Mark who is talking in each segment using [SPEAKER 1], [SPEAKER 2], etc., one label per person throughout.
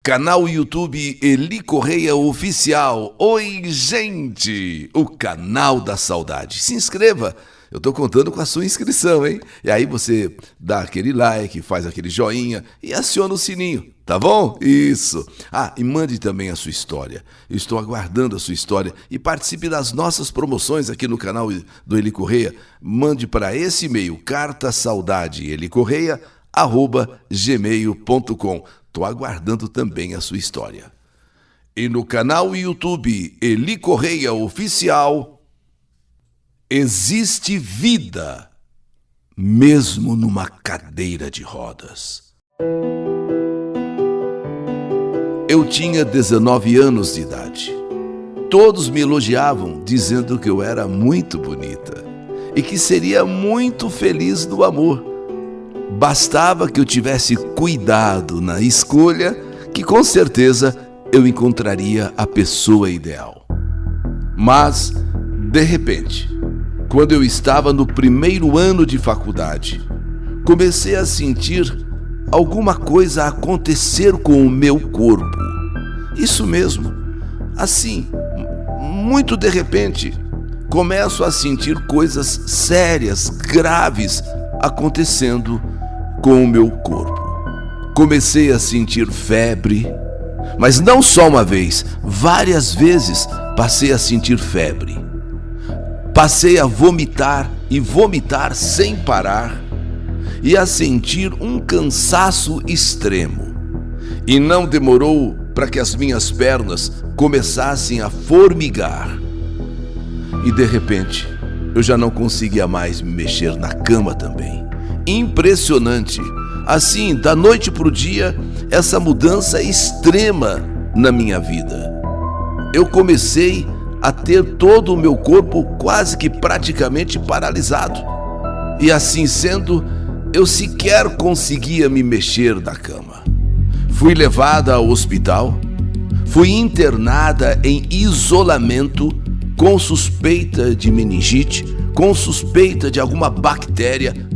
[SPEAKER 1] Canal YouTube Eli Correia Oficial. Oi, gente! O canal da saudade. Se inscreva. Eu tô contando com a sua inscrição, hein? E aí você dá aquele like, faz aquele joinha e aciona o sininho, tá bom? Isso. E mande também a sua história. Eu estou aguardando a sua história e participe das nossas promoções aqui no canal do Eli Correia. Mande para esse e-mail, cartasaudadeelicorreia@gmail.com. Tô aguardando também a sua história. E no canal YouTube Eli Correia Oficial, existe vida, mesmo numa cadeira de rodas. Eu tinha 19 anos de idade. Todos me elogiavam, dizendo que eu era muito bonita e que seria muito feliz no amor. Bastava que eu tivesse cuidado na escolha, que com certeza eu encontraria a pessoa ideal. Mas, de repente, quando eu estava no primeiro ano de faculdade, comecei a sentir alguma coisa acontecer com o meu corpo. Isso mesmo, assim, muito de repente, começo a sentir coisas sérias, graves acontecendo com o meu corpo. Comecei a sentir febre, mas não só uma vez, várias vezes passei a sentir febre. Passei a vomitar e vomitar sem parar e a sentir um cansaço extremo. E não demorou para que as minhas pernas começassem a formigar. E de repente, eu já não conseguia mais me mexer na cama também. Impressionante. Assim, da noite para o dia, essa mudança extrema na minha vida. Eu comecei a ter todo o meu corpo quase que praticamente paralisado. E assim sendo, eu sequer conseguia me mexer da cama. Fui levada ao hospital, fui internada em isolamento com suspeita de meningite, com suspeita de alguma bactéria.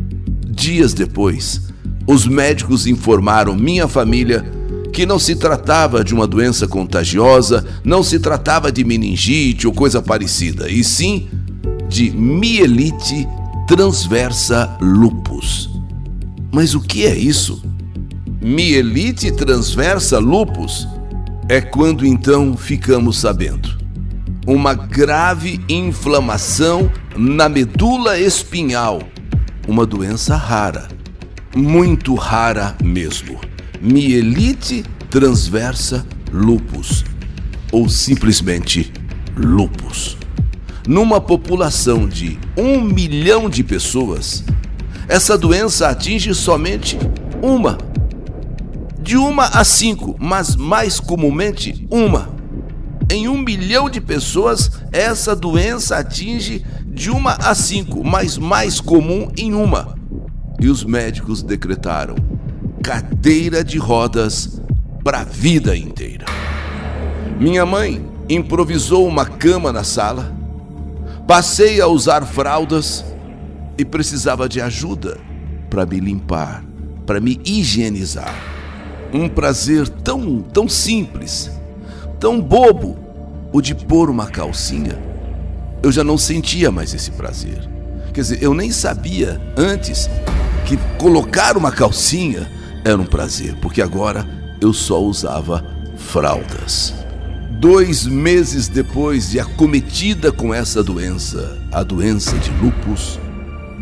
[SPEAKER 1] Dias depois, os médicos informaram minha família que não se tratava de uma doença contagiosa, não se tratava de meningite ou coisa parecida, e sim de mielite transversa lupus. Mas o que é isso? Mielite transversa lupus é quando então ficamos sabendo. Uma grave inflamação na medula espinhal, uma doença rara, muito rara mesmo. Mielite transversa lupus, ou simplesmente lupus. Numa população de 1 milhão de pessoas, essa doença atinge somente uma. De 1 a 5, mas mais comumente uma. Em 1 milhão de pessoas, essa doença atinge de 1 a 5, mas mais comum em uma. E os médicos decretaram cadeira de rodas para a vida inteira. Minha mãe improvisou uma cama na sala, passei a usar fraldas e precisava de ajuda para me limpar, para me higienizar. Um prazer tão simples, tão bobo, o de pôr uma calcinha. Eu já não sentia mais esse prazer. Quer dizer, eu nem sabia antes que colocar uma calcinha era um prazer, porque agora eu só usava fraldas. 2 meses depois de acometida com essa doença, a doença de lupus,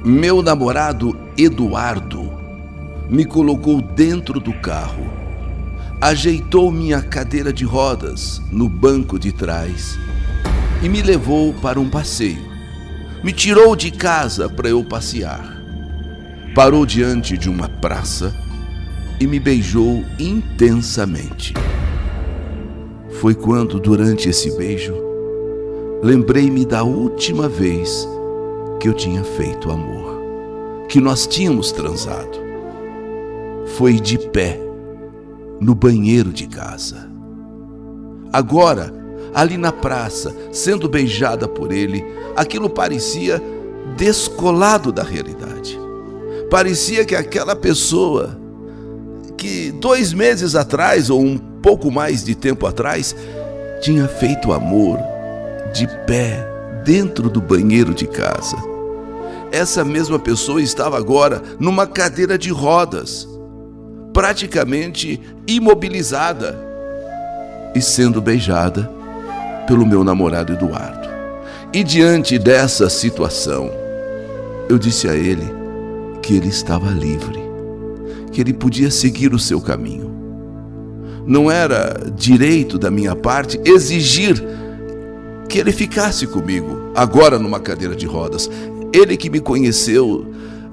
[SPEAKER 1] meu namorado Eduardo me colocou dentro do carro, ajeitou minha cadeira de rodas no banco de trás e me levou para um passeio. Me tirou de casa para eu passear. Parou diante de uma praça e me beijou intensamente. Foi quando, durante esse beijo, lembrei-me da última vez que eu tinha feito amor, que nós tínhamos transado. Foi de pé, no banheiro de casa. Agora, ali na praça, sendo beijada por ele, aquilo parecia descolado da realidade. Parecia que aquela pessoa que 2 meses atrás, ou um pouco mais de tempo atrás, tinha feito amor de pé dentro do banheiro de casa. Essa mesma pessoa estava agora numa cadeira de rodas, praticamente imobilizada e sendo beijada pelo meu namorado Eduardo. E diante dessa situação, eu disse a ele que ele estava livre, que ele podia seguir o seu caminho. Não era direito da minha parte exigir que ele ficasse comigo, agora numa cadeira de rodas. Ele que me conheceu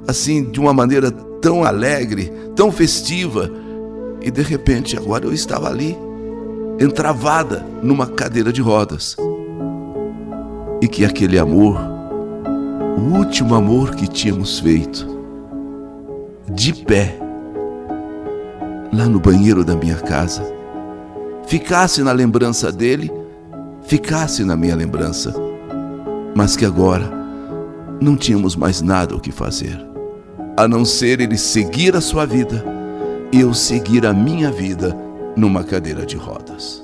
[SPEAKER 1] assim, de uma maneira tão alegre, tão festiva, e de repente agora eu estava ali, entravada numa cadeira de rodas. E que aquele amor, o último amor que tínhamos feito, de pé, lá no banheiro da minha casa, ficasse na lembrança dele, ficasse na minha lembrança, mas que agora não tínhamos mais nada o que fazer, a não ser ele seguir a sua vida e eu seguir a minha vida numa cadeira de rodas.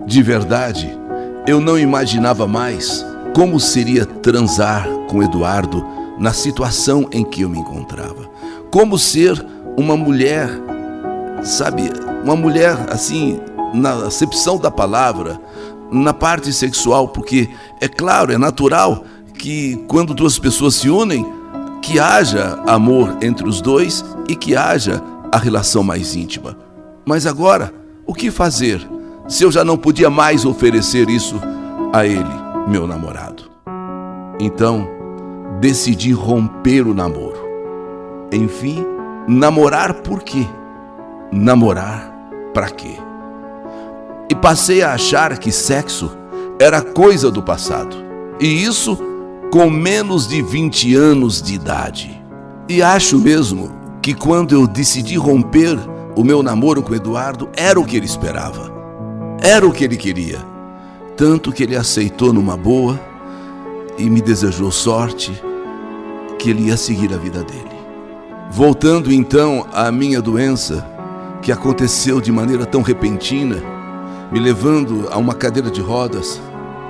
[SPEAKER 1] De verdade, eu não imaginava mais como seria transar com Eduardo na situação em que eu me encontrava. Como ser uma mulher, sabe, uma mulher assim, na acepção da palavra, na parte sexual, porque é claro, é natural que quando duas pessoas se unem, que haja amor entre os dois e que haja a relação mais íntima. Mas agora, o que fazer se eu já não podia mais oferecer isso a ele, meu namorado? Então, decidi romper o namoro. Enfim, namorar por quê? Namorar pra quê? E passei a achar que sexo era coisa do passado. E isso com menos de 20 anos de idade. E acho mesmo que quando eu decidi romper o meu namoro com o Eduardo, era o que ele esperava. Era o que ele queria. Tanto que ele aceitou numa boa e me desejou sorte, que ele ia seguir a vida dele. Voltando então à minha doença, que aconteceu de maneira tão repentina, me levando a uma cadeira de rodas,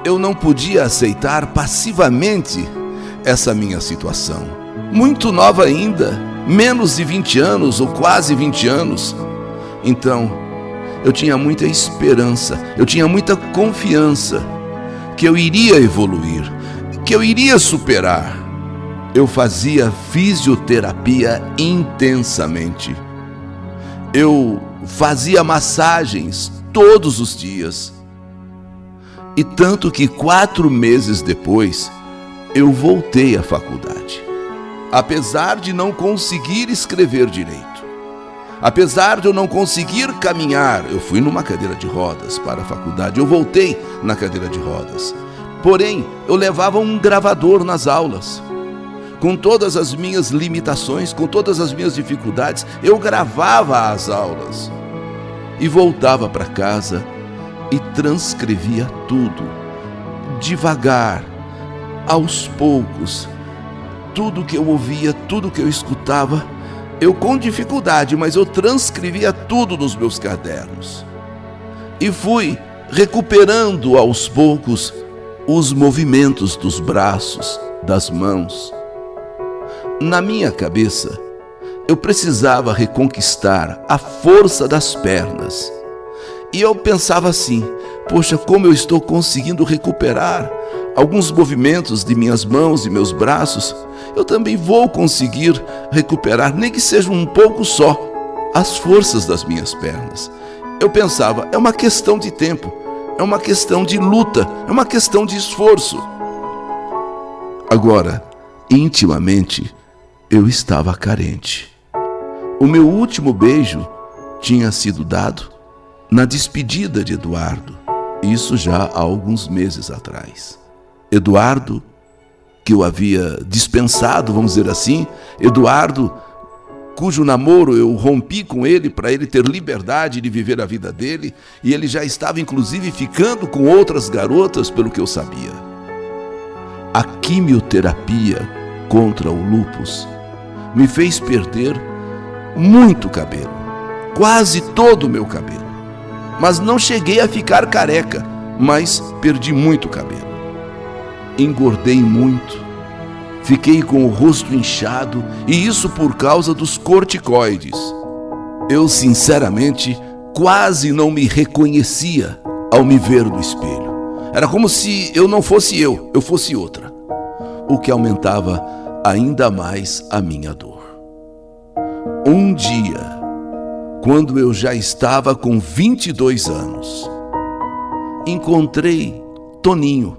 [SPEAKER 1] eu não podia aceitar passivamente essa minha situação. Muito nova ainda, menos de 20 anos ou quase 20 anos. Então, eu tinha muita esperança, eu tinha muita confiança que eu iria evoluir, que eu iria superar. Eu fazia fisioterapia intensamente. Eu fazia massagens todos os dias. E tanto que 4 meses depois, eu voltei à faculdade. Apesar de não conseguir escrever direito, apesar de eu não conseguir caminhar, eu fui numa cadeira de rodas para a faculdade, eu voltei na cadeira de rodas. Porém, eu levava um gravador nas aulas. Com todas as minhas limitações, com todas as minhas dificuldades, eu gravava as aulas e voltava para casa e transcrevia tudo, devagar, aos poucos. Tudo que eu ouvia, tudo que eu escutava, eu com dificuldade, mas eu transcrevia tudo nos meus cadernos. E fui recuperando aos poucos os movimentos dos braços, das mãos. Na minha cabeça, eu precisava reconquistar a força das pernas. E eu pensava assim, poxa, como eu estou conseguindo recuperar alguns movimentos de minhas mãos e meus braços, eu também vou conseguir recuperar, nem que seja um pouco só, as forças das minhas pernas. Eu pensava, é uma questão de tempo, é uma questão de luta, é uma questão de esforço. Agora, intimamente, eu estava carente. O meu último beijo tinha sido dado na despedida de Eduardo, isso já há alguns meses atrás. Eduardo, que eu havia dispensado, vamos dizer assim, Eduardo, cujo namoro eu rompi com ele para ele ter liberdade de viver a vida dele, e ele já estava inclusive ficando com outras garotas, pelo que eu sabia. A quimioterapia contra o lúpus me fez perder muito cabelo, quase todo o meu cabelo. mas não cheguei a ficar careca, mas perdi muito cabelo. Engordei muito, fiquei com o rosto inchado, e isso por causa dos corticoides. Eu, sinceramente, quase não me reconhecia ao me ver no espelho. Era como se eu não fosse eu fosse outra, o que aumentava ainda mais a minha dor. Um dia, quando eu já estava com 22 anos, encontrei Toninho.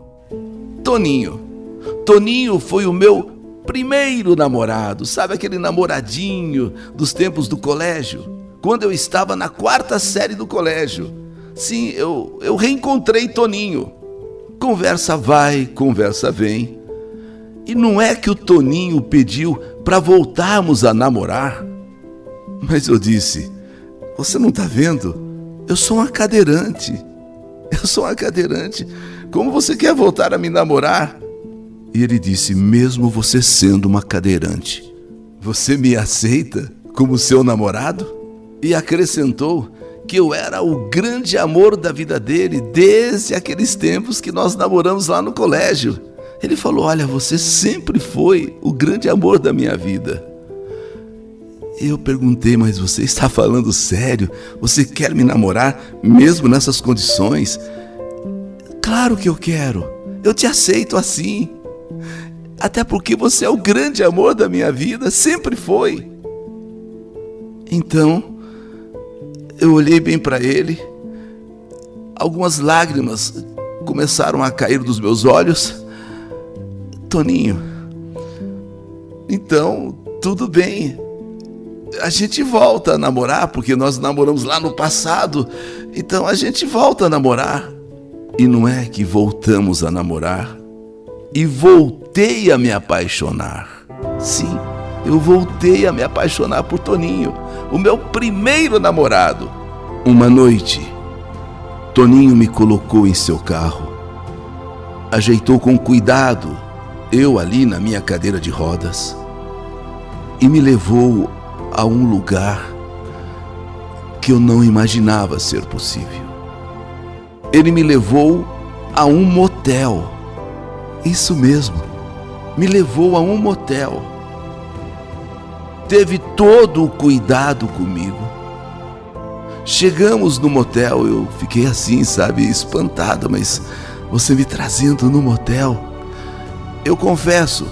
[SPEAKER 1] Toninho foi o meu primeiro namorado, sabe aquele namoradinho dos tempos do colégio? Quando eu estava na 4ª série do colégio. Sim, eu reencontrei Toninho. Conversa vai, conversa vem. E não é que o Toninho pediu para voltarmos a namorar? Mas eu disse: você não está vendo? Eu sou uma cadeirante. Como você quer voltar a me namorar? E ele disse: mesmo você sendo uma cadeirante, você me aceita como seu namorado? E acrescentou que eu era o grande amor da vida dele desde aqueles tempos que nós namoramos lá no colégio. Ele falou: olha, você sempre foi o grande amor da minha vida. Eu perguntei: mas você está falando sério? Você quer me namorar mesmo nessas condições? Claro que eu quero. Eu te aceito assim. Até porque você é o grande amor da minha vida, sempre foi. Então, eu olhei bem para ele. Algumas lágrimas começaram a cair dos meus olhos. Toninho, então, tudo bem. A gente volta a namorar, porque nós namoramos lá no passado. Então a gente volta a namorar. E não é que voltamos a namorar e voltei a me apaixonar. Sim, eu voltei a me apaixonar por Toninho, o meu primeiro namorado. Uma noite, Toninho me colocou em seu carro, ajeitou com cuidado, eu ali na minha cadeira de rodas, e me levou a um lugar que eu não imaginava ser possível. Ele me levou a um motel. Isso mesmo, me levou a um motel. Teve todo o cuidado comigo. Chegamos no motel, eu fiquei assim, sabe, espantada, mas você me trazendo no motel. Eu confesso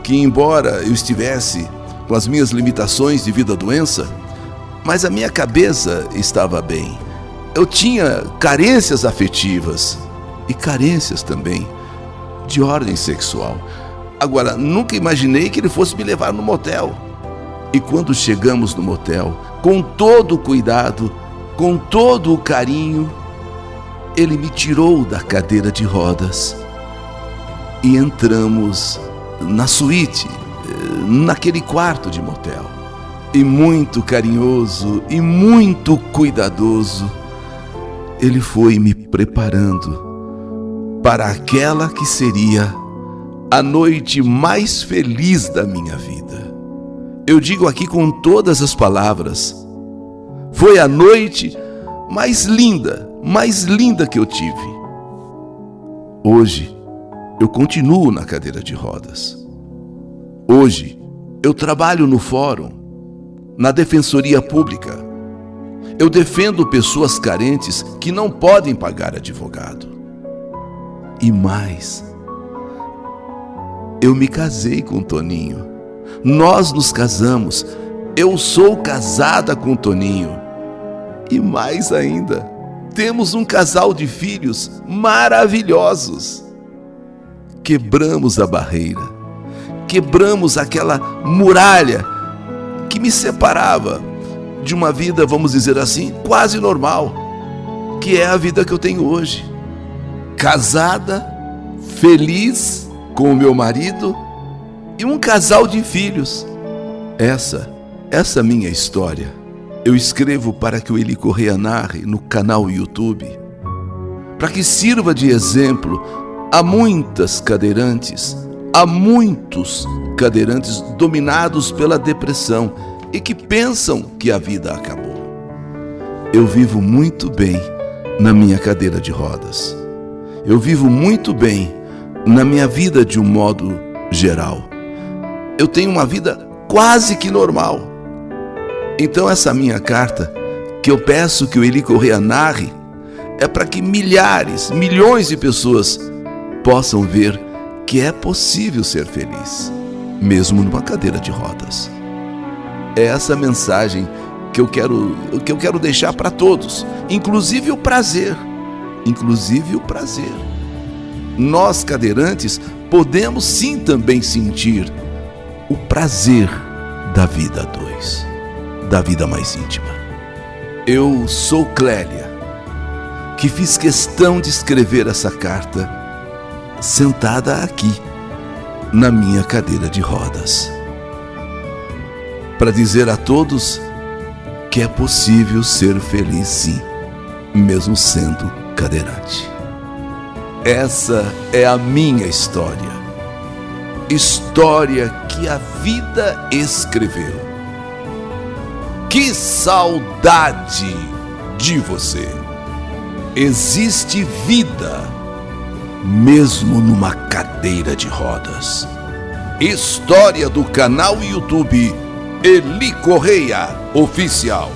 [SPEAKER 1] que, embora eu estivesse com as minhas limitações devido à doença, mas a minha cabeça estava bem. Eu tinha carências afetivas e carências também de ordem sexual. Agora, nunca imaginei que ele fosse me levar no motel. E quando chegamos no motel, com todo o cuidado, com todo o carinho, ele me tirou da cadeira de rodas e entramos na suíte, naquele quarto de motel. E muito carinhoso e muito cuidadoso, ele foi me preparando para aquela que seria a noite mais feliz da minha vida. Eu digo aqui com todas as palavras, foi a noite mais linda que eu tive. Hoje, eu continuo na cadeira de rodas. Hoje, eu trabalho no fórum, na Defensoria Pública. Eu defendo pessoas carentes que não podem pagar advogado. E mais, eu me casei com Toninho. Nós nos casamos. Eu sou casada com Toninho. E mais ainda, temos um casal de filhos maravilhosos. Quebramos a barreira. Quebramos aquela muralha que me separava de uma vida, vamos dizer assim, quase normal, que é a vida que eu tenho hoje. Casada, feliz com o meu marido e um casal de filhos. Essa minha história, eu escrevo para que o Eli Correia narre no canal YouTube, para que sirva de exemplo a muitas cadeirantes, a muitos cadeirantes dominados pela depressão e que pensam que a vida acabou. Eu vivo muito bem na minha cadeira de rodas. Eu vivo muito bem na minha vida de um modo geral. Eu tenho uma vida quase que normal. Então essa minha carta, que eu peço que o Eli Correia narre, é para que milhares, milhões de pessoas possam ver que é possível ser feliz, mesmo numa cadeira de rodas. É essa mensagem que eu quero deixar para todos, inclusive o prazer. Nós, cadeirantes, podemos sim também sentir o prazer da vida a dois, da vida mais íntima. Eu sou Clélia, que fiz questão de escrever essa carta sentada aqui, na minha cadeira de rodas, para dizer a todos que é possível ser feliz sim, mesmo sendo cadeirante. Essa é a minha história, história que a vida escreveu. Que saudade de você! Existe vida, mesmo numa cadeira de rodas. História do canal YouTube Eli Correia Oficial.